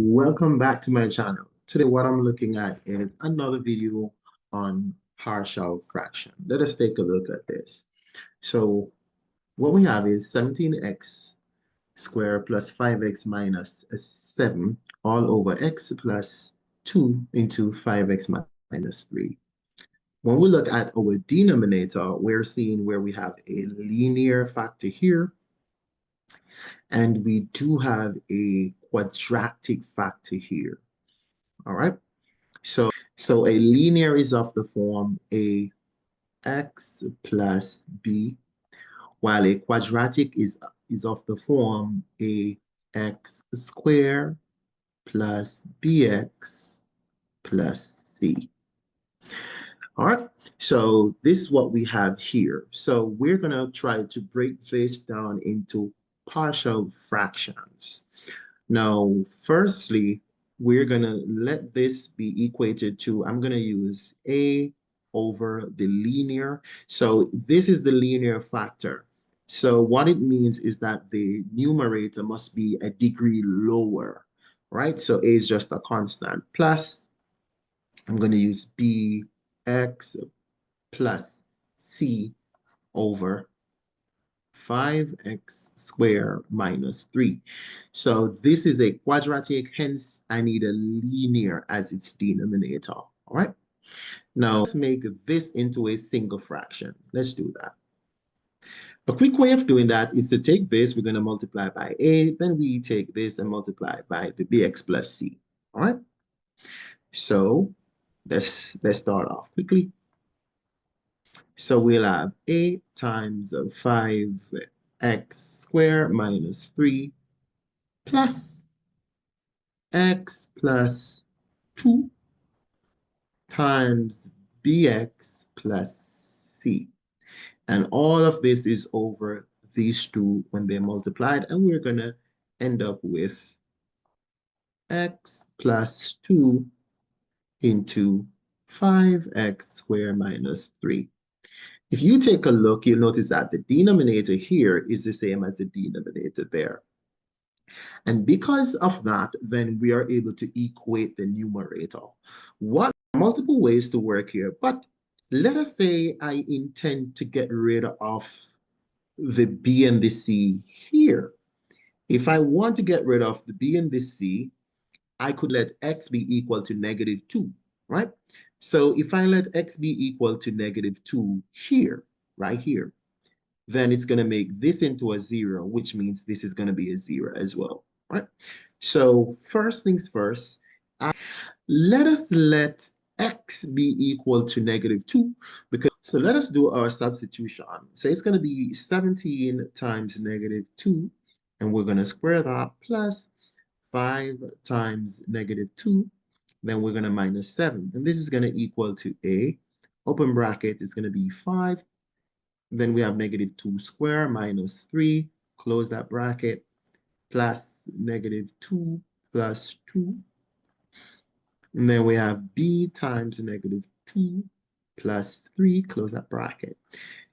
Welcome back to my channel. Today what I'm looking at is another video on partial fraction. Let us take a look at this. So what we have is 17x squared plus 5x minus 7 all over x plus 2 into 5x minus 3. When we look at our denominator, we're seeing where we have a linear factor here, and we do have a quadratic factor here. All right. So a linear is of the form ax plus b, while a quadratic is of the form ax squared plus bx plus c. All right, so this is what we have here. So we're going to try to break this down into partial fractions. Now, firstly, we're going to let this be equated to, I'm going to use a over the linear. So this is the linear factor. So what it means is that the numerator must be a degree lower, right? So a is just a constant. Plus, I'm going to use bx plus c over 5x squared minus 3. So this is a quadratic, hence I need a linear as its denominator. All right. Now let's make this into a single fraction. Let's do that. A quick way of doing that is to take this, we're going to multiply by a, then we take this and multiply by the bx plus c. All right. So let's start off quickly. So we'll have a times 5x squared minus 3 plus x plus 2 times bx plus c. And all of this is over these two when they're multiplied, and we're going to end up with x plus 2 into 5x squared minus 3. If you take a look, you'll notice that the denominator here is the same as the denominator there. And because of that, then we are able to equate the numerator. What multiple ways to work here, but let us say I intend to get rid of the b and the c here. If I want to get rid of the b and the c, I could let x be equal to negative 2, right? So if I let x be equal to negative 2 here, right here, then it's going to make this into a 0, which means this is going to be a 0 as well, right? So first things first, let us let x be equal to negative 2. So let us do our substitution. So it's going to be 17 times negative 2, and we're going to square that, plus 5 times negative 2, then we're going to minus 7. And this is going to equal to a, open bracket is going to be 5. Then we have negative 2 squared minus 3, close that bracket, plus negative 2 plus 2. And then we have b times negative 2 plus 3, close that bracket.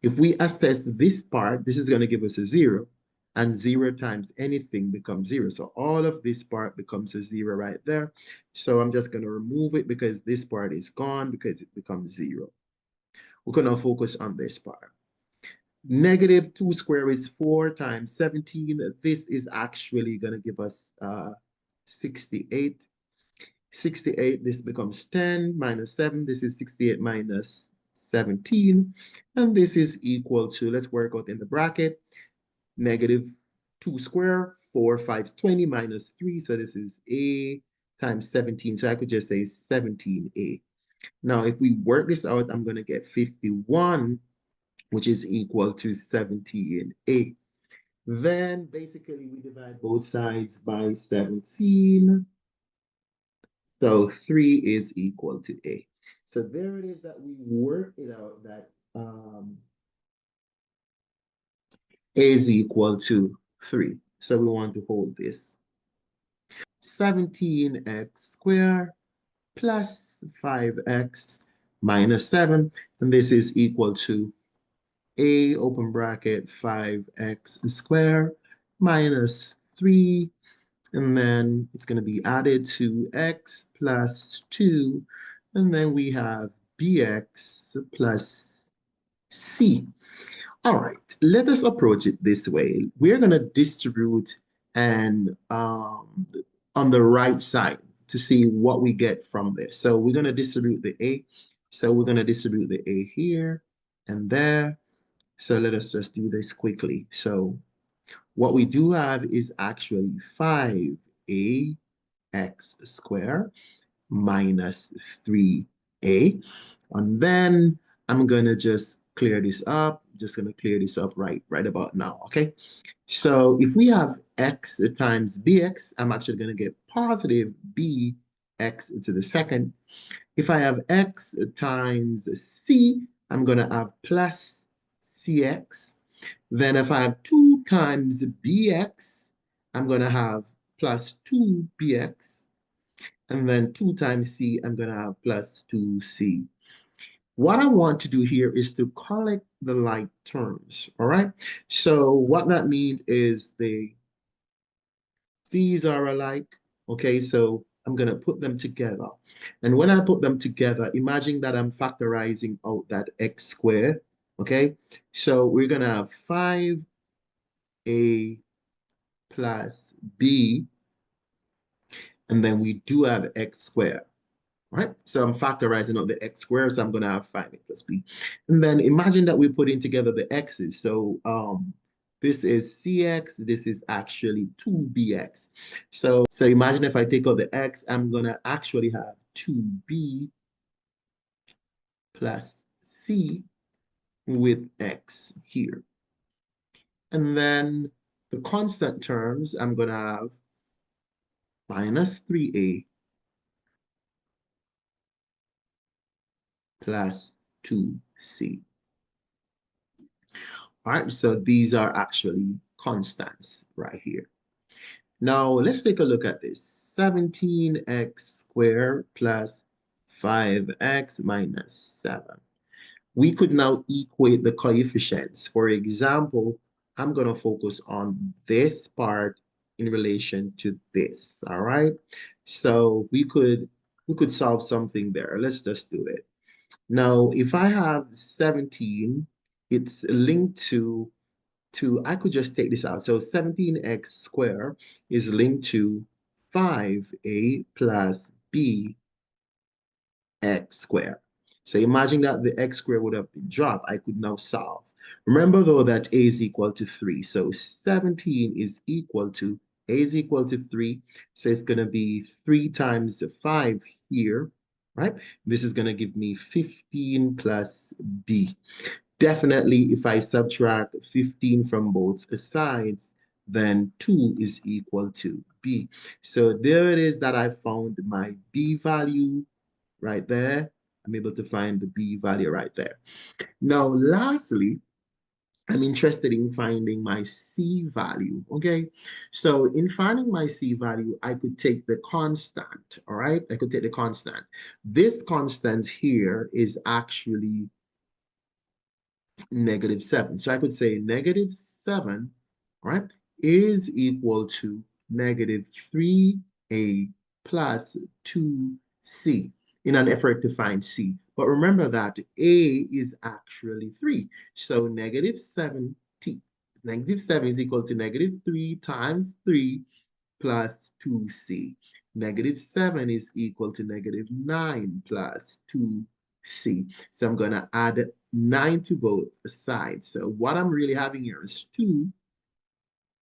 If we assess this part, this is going to give us a 0. And 0 times anything becomes 0. So all of this part becomes a 0 right there. So I'm just going to remove it because this part is gone because it becomes 0. We're going to focus on this part. Negative 2 squared is 4 times 17. This is actually going to give us 68. 68, this becomes 10 minus 7. This is 68 minus 17. And this is equal to, let's work out in the bracket, negative 2 squared, 4 5 20 minus 3. So this is a times 17. So I could just say 17a. Now, if we work this out, I'm going to get 51, which is equal to 17a. Then basically we divide both sides by 17. So 3 is equal to a. So there it is that we work it out that a is equal to 3. So we want to hold this. 17x squared plus 5x minus 7. And this is equal to a, open bracket, 5x squared minus 3. And then it's going to be added to x plus 2. And then we have bx plus c. All right, let us approach it this way. We're going to distribute and on the right side to see what we get from this. So we're going to distribute the A. So we're going to distribute the A here and there. So let us just do this quickly. So what we do have is actually 5ax squared minus 3a. And then I'm going to just clear this up. Just going to clear this up right about now, okay? So if we have x times bx, I'm actually going to get positive bx to the second. If I have x times c, I'm going to have plus cx. Then if I have 2 times bx, I'm going to have plus 2bx. And then 2 times c, I'm going to have plus 2c. What I want to do here is to collect the like terms, all right? So what that means is these are alike, okay? So I'm going to put them together. And when I put them together, imagine that I'm factorizing out that x squared, okay? So we're going to have 5a plus b, and then we do have x squared. Right? So I'm factorizing out the x squared, so I'm going to have 5a plus b. And then imagine that we're putting together the x's. So this is cx, this is actually 2bx. So imagine if I take out the x, I'm going to actually have 2b plus c with x here. And then the constant terms, I'm going to have minus 3a plus 2c. All right, so these are actually constants right here. Now let's take a look at this. 17x squared plus 5x minus 7. We could now equate the coefficients. For example, I'm going to focus on this part in relation to this, all right? So we could solve something there. Let's just do it. Now, if I have 17, it's linked to, I could just take this out. So 17x squared is linked to 5a plus b x squared. So imagine that the x squared would have been dropped. I could now solve. Remember though that a is equal to 3. So 17 is equal to, a is equal to 3. So it's going to be 3 times 5 here, right? This is going to give me 15 plus b. Definitely, if I subtract 15 from both sides, then 2 is equal to b. So there it is that I found my b value right there. I'm able to find the b value right there. Now, lastly, I'm interested in finding my C value, okay? So in finding my C value, I could take the constant, all right? I could take the constant. This constant here is actually -7. So I could say -7, right, is equal to -3a plus 2c in an effort to find c. But remember that a is actually 3. So -7 is equal to -3 times 3 plus 2c. -7 is equal to -9 plus 2c. So I'm going to add 9 to both sides. So what I'm really having here is 2.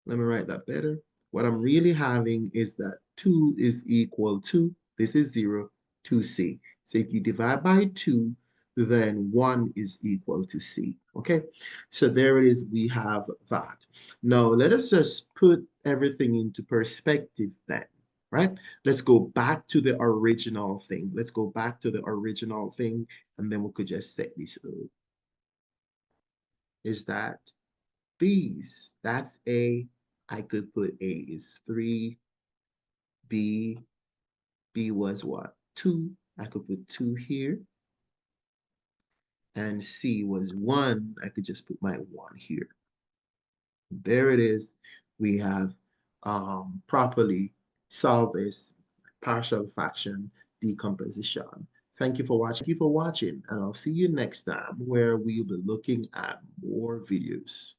Let me write that better. What I'm really having is that 2 is equal to, this is 0, 2c. So if you divide by 2, then 1 is equal to c. Okay, so there it is. We have that. Now, let us just put everything into perspective then, right? Let's go back to the original thing. Let's go back to the original thing, and then we could just set this up. Is that these? That's A. I could put A is 3. B was what? 2. I could put 2 here. And C was 1. I could just put my 1 here. There it is. We have properly solve this partial fraction decomposition. Thank you for watching, and I'll see you next time where we'll be looking at more videos.